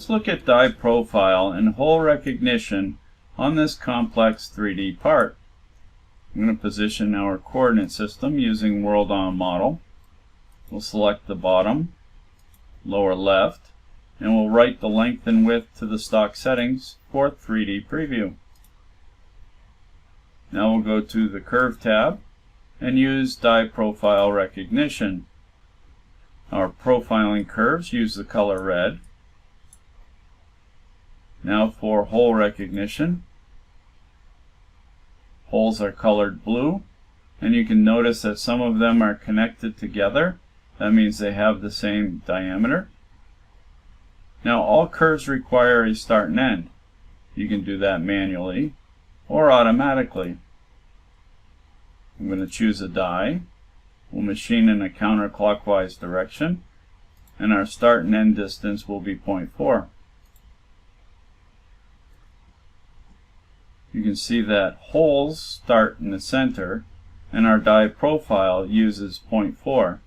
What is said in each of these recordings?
Let's look at die profile and hole recognition on this complex 3D part. I'm going to position our coordinate system using World On Model. We'll select the bottom, lower left, and we'll write the length and width to the stock settings for 3D preview. Now we'll go to the Curve tab and use die profile recognition. Our profiling curves use the color red. Now for hole recognition, holes are colored blue, and you can notice that some of them are connected together. That means they have the same diameter. Now all curves require a start and end. You can do that manually or automatically. I'm going to choose a die. We'll machine in a counterclockwise direction, and our start and end distance will be 0.4. You can see that holes start in the center, and our die profile uses 0.4.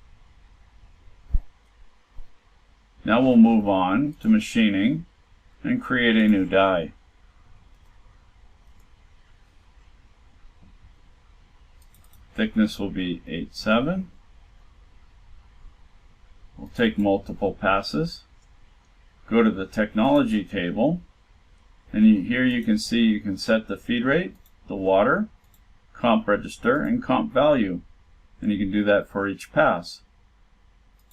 Now we'll move on to machining and create a new die. Thickness will be 8/7. We'll take multiple passes. Go to the technology table, and here you can see you can set the feed rate, the water, comp register, and comp value. And you can do that for each pass.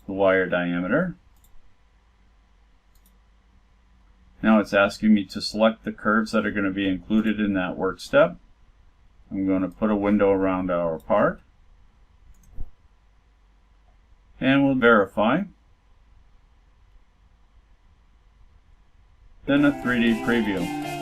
The wire diameter. Now it's asking me to select the curves that are going to be included in that work step. I'm going to put a window around our part, and we'll verify. Then a 3D preview.